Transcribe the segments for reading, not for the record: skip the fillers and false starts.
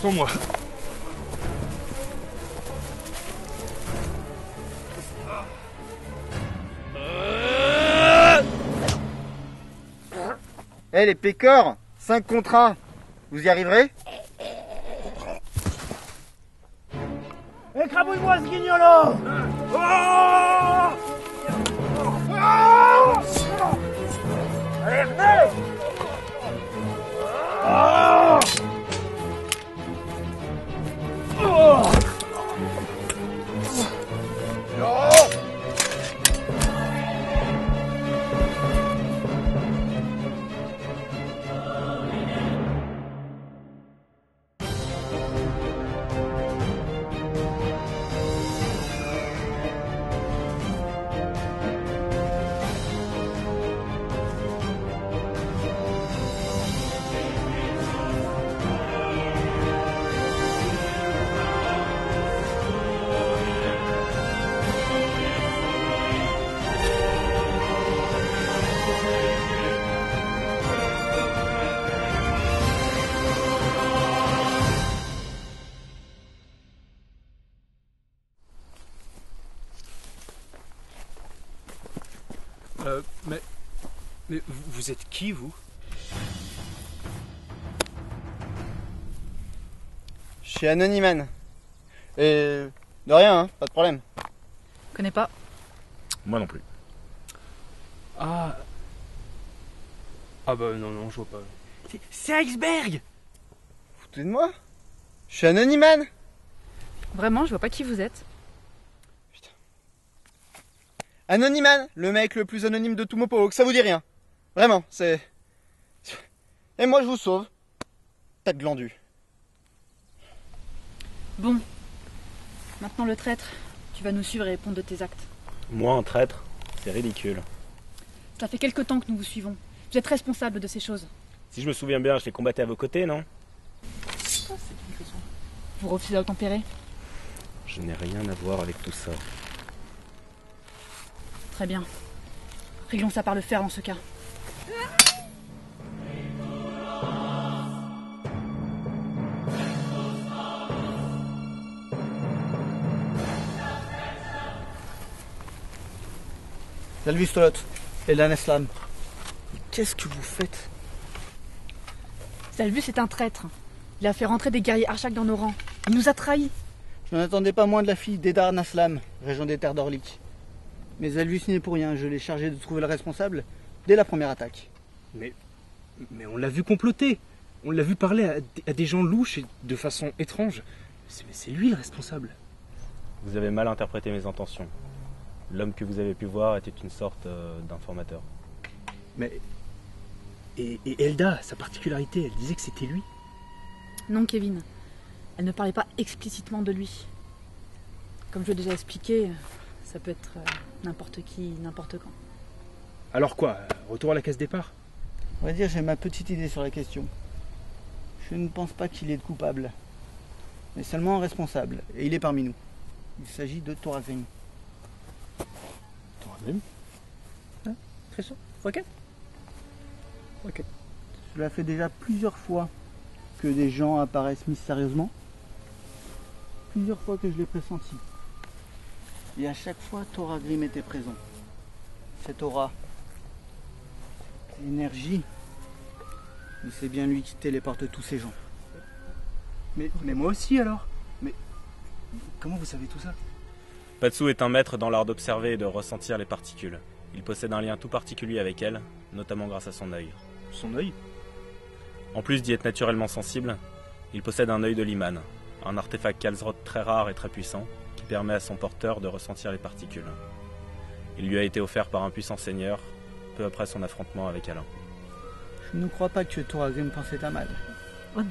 sans moi. Eh les pécores, 5 contre 1, vous y arriverez? Écrabouille-moi ce guignolo! Allez, venez! Mais vous êtes qui, vous? Je suis Anonyman. Et de rien, hein, pas de problème. Connais pas. Moi non plus. Ah bah non, je vois pas. C'est Iceberg! Vous foutez de moi? Je suis Anonyman. Vraiment, je vois pas qui vous êtes. Anonyman, le mec le plus anonyme de tout Mopo, que ça vous dit rien. Vraiment, c'est... Et moi je vous sauve. Tête glandue. Bon. Maintenant le traître, tu vas nous suivre et répondre de tes actes. Moi, un traître? C'est ridicule. Ça fait quelque temps que nous vous suivons. Vous êtes responsable de ces choses. Si je me souviens bien, je les combattais à vos côtés, non? Vous refusez à tempérer? Je n'ai rien à voir avec tout ça. Très bien. Réglons ça par le fer dans ce cas. Zalvus Tolot, Elan Eslam. Qu'est-ce que vous faites? Zalvus est un traître. Il a fait rentrer des guerriers Archak dans nos rangs. Il nous a trahis. Je n'en attendais pas moins de la fille d'Edar Naslam, région des terres d'Orlik. Mais Zalvus n'y est pour rien, je l'ai chargé de trouver le responsable dès la première attaque. Mais on l'a vu comploter. On l'a vu parler à des gens louches et de façon étrange. C'est lui le responsable. Vous avez mal interprété mes intentions. L'homme que vous avez pu voir était une sorte d'informateur. Mais... Et Elda, sa particularité, elle disait que c'était lui. Non, Kevin. Elle ne parlait pas explicitement de lui. Comme je l'ai déjà expliqué, ça peut être n'importe qui, n'importe quand. Alors quoi? Retour à la case départ? On va dire, j'ai ma petite idée sur la question. Je ne pense pas qu'il est coupable, mais seulement un responsable, et il est parmi nous. Il s'agit de Thoragrim. Thoragrim? Hein? Très sûr? Ok. Ok. Cela fait déjà plusieurs fois que des gens apparaissent mystérieusement. Plusieurs fois que je l'ai pressenti. Et à chaque fois, Thoragrim était présent. Cette aura, cette énergie, mais c'est bien lui qui téléporte tous ces gens. Mais moi aussi alors? Mais comment vous savez tout ça? Patsu est un maître dans l'art d'observer et de ressentir les particules. Il possède un lien tout particulier avec elles, notamment grâce à son œil. Son œil? En plus d'y être naturellement sensible, il possède un œil de Liman, un artefact Kalsroth très rare et très puissant, qui permet à son porteur de ressentir les particules. Il lui a été offert par un puissant seigneur, peu après son affrontement avec Alain. Je ne crois pas que Thoragrim pensait à mal. Oh, non.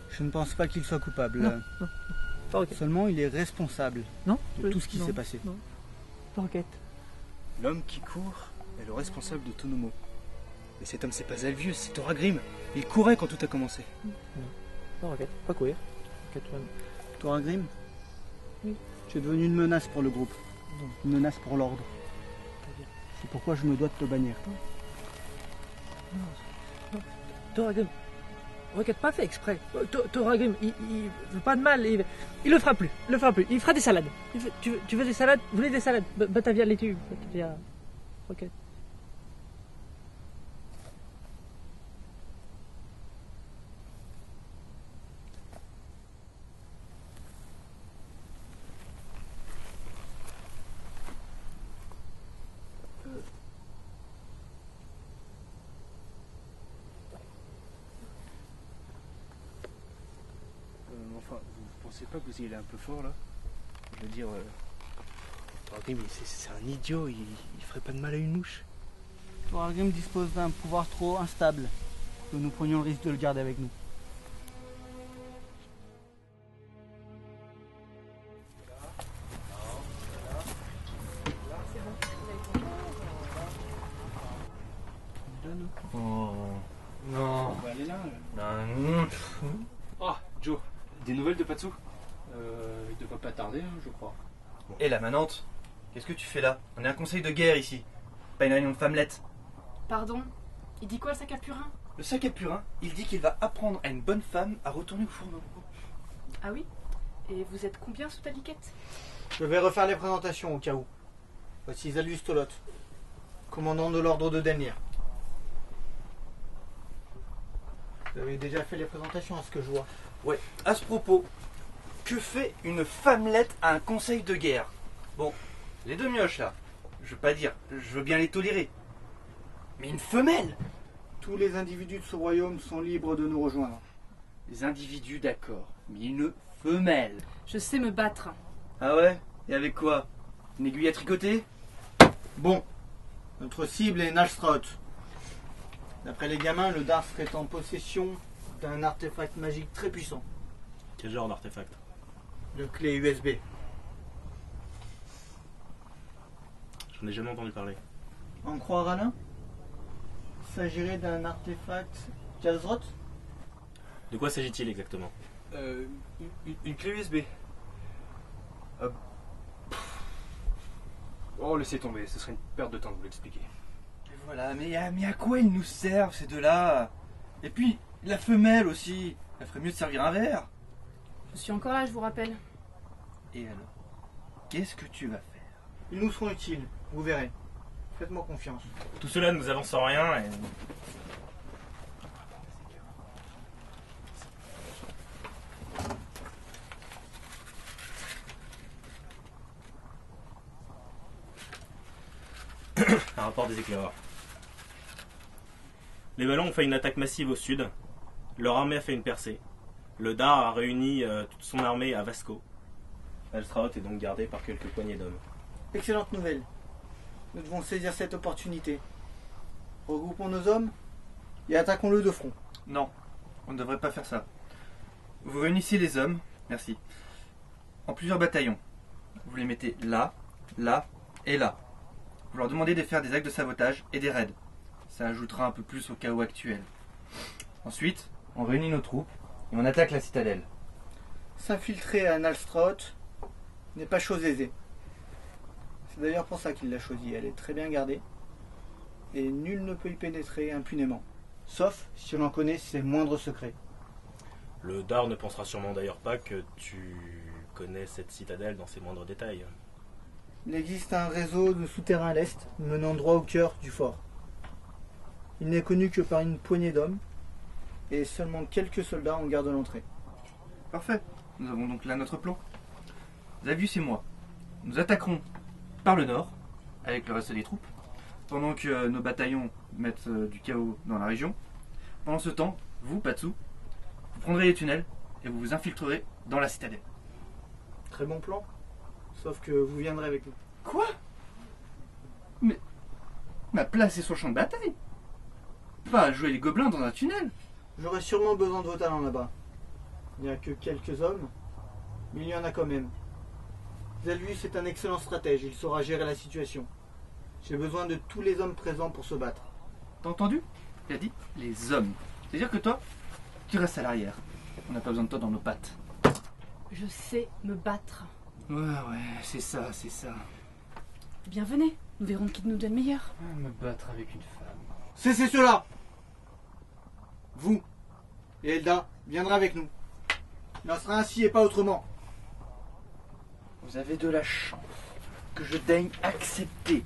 Je ne pense pas qu'il soit coupable. Non. T'inquiète. Seulement, il est responsable Non, de tout ce qui s'est passé. Non. T'inquiète. L'homme qui court est le responsable de tous nos maux. Mais cet homme, c'est pas Zalvius, c'est Thoragrim. Il courait quand tout a commencé. Non, regarde, pas courir. Thoragrim? Oui. Tu es devenu une menace pour le groupe. Une menace pour l'ordre. C'est pourquoi je me dois de te bannir. Thoragrim, Rocket, pas fait exprès. Thoragrim, il veut pas de mal. Il le fera plus. Il le fera plus. Il fera des salades. Tu veux des salades? Vous voulez des salades? Batavia les tue. Batavia. Rocket. Enfin, vous pensez pas que vous y allez un peu fort là? Je veux dire, Thoragrim, c'est un idiot, il ferait pas de mal à une mouche. Thoragrim dispose d'un pouvoir trop instable, que nous prenions le risque de le garder avec nous. Oh non. On va aller là. Ah, Joe, des nouvelles de Patsou? Il devrait pas tarder, hein, je crois. Et la manante, qu'est-ce que tu fais là? On est un conseil de guerre ici, pas une réunion de femmelettes. Pardon? Il dit quoi le sac à purin? Le sac à purin, il dit qu'il va apprendre à une bonne femme à retourner au fourneau. Ah oui? Et vous êtes combien sous ta liquette? Je vais refaire les présentations au cas où. Voici Zalius Tolot, commandant de l'ordre de Denlir. Vous avez déjà fait les présentations à ce que je vois. Ouais, à ce propos, que fait une femmelette à un conseil de guerre? Bon, les deux mioches là, je veux pas dire, je veux bien les tolérer. Mais une femelle? Tous les individus de ce royaume sont libres de nous rejoindre. Les individus d'accord, mais une femelle. Je sais me battre. Ah ouais? Et avec quoi? Une aiguille à tricoter? Bon, notre cible est Nalstroth. D'après les gamins, le Dar serait en possession d'un artefact magique très puissant. Quel genre d'artefact? De clé USB. J'en ai jamais entendu parler. En croire Alain, il s'agirait d'un artefact Kalsroth. De quoi s'agit-il exactement? Une clé USB. Oh, laissez tomber, ce serait une perte de temps de vous l'expliquer. Et voilà, mais à quoi ils nous servent ces deux-là? Et puis, la femelle aussi, elle ferait mieux de servir un verre. Je suis encore là, je vous rappelle. Et alors, qu'est-ce que tu vas faire? Ils nous seront utiles, vous verrez. Faites-moi confiance. Tout cela ne nous avance en rien et... Un rapport des éclaireurs. Les ballons ont fait une attaque massive au sud. Leur armée a fait une percée. Le Dar a réuni toute son armée à Vasco. Alstraot est donc gardé par quelques poignées d'hommes. Excellente nouvelle. Nous devons saisir cette opportunité. Regroupons nos hommes et attaquons-le de front. Non, on ne devrait pas faire ça. Vous réunissez les hommes, merci, en plusieurs bataillons. Vous les mettez là, là et là. Vous leur demandez de faire des actes de sabotage et des raids. Ça ajoutera un peu plus au chaos actuel. Ensuite, on réunit nos troupes et on attaque la citadelle. S'infiltrer à Nalstroth n'est pas chose aisée. C'est d'ailleurs pour ça qu'il l'a choisie. Elle est très bien gardée et nul ne peut y pénétrer impunément. Sauf si on en connaît ses moindres secrets. Le Dar ne pensera sûrement d'ailleurs pas que tu connais cette citadelle dans ses moindres détails. Il existe un réseau de souterrains à l'est menant droit au cœur du fort. Il n'est connu que par une poignée d'hommes et seulement quelques soldats en gardent l'entrée. Parfait, nous avons donc là notre plan. Zavius et moi, nous attaquerons par le nord, avec le reste des troupes, pendant que nos bataillons mettent du chaos dans la région. Pendant ce temps, vous, Patsou, vous prendrez les tunnels et vous vous infiltrerez dans la citadelle. Très bon plan, sauf que vous viendrez avec nous. Quoi? Mais ma place est sur le champ de bataille. Pas à jouer les gobelins dans un tunnel. J'aurai sûrement besoin de vos talents là-bas. Il n'y a que quelques hommes, mais il y en a quand même. Zalius est un excellent stratège, il saura gérer la situation. J'ai besoin de tous les hommes présents pour se battre. T'as entendu? Il a dit les hommes. C'est-à-dire que toi, tu restes à l'arrière. On n'a pas besoin de toi dans nos pattes. Je sais me battre. Ouais, c'est ça, c'est ça. Eh bien venez, nous verrons qui nous donne meilleur. Me battre avec une femme. Cessez cela! Vous, Et Elda viendra avec nous. Il en sera ainsi et pas autrement. Vous avez de la chance que je daigne accepter,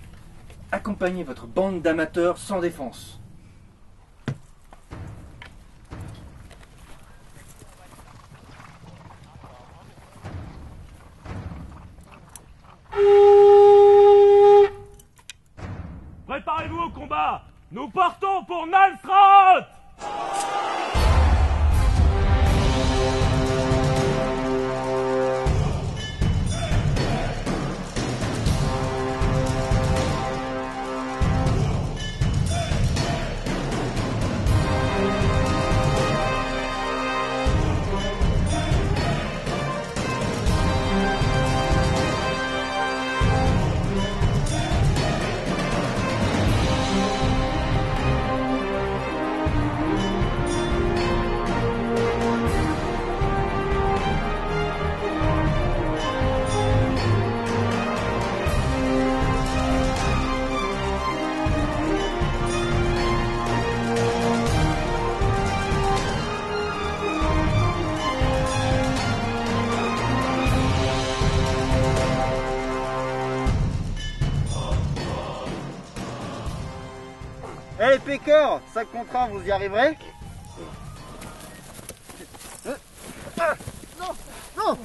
accompagner votre bande d'amateurs sans défense. Préparez-vous au combat! Nous partons pour Nalstroth! Eh les pécores, 5 contre 1, vous y arriverez? Non! Non!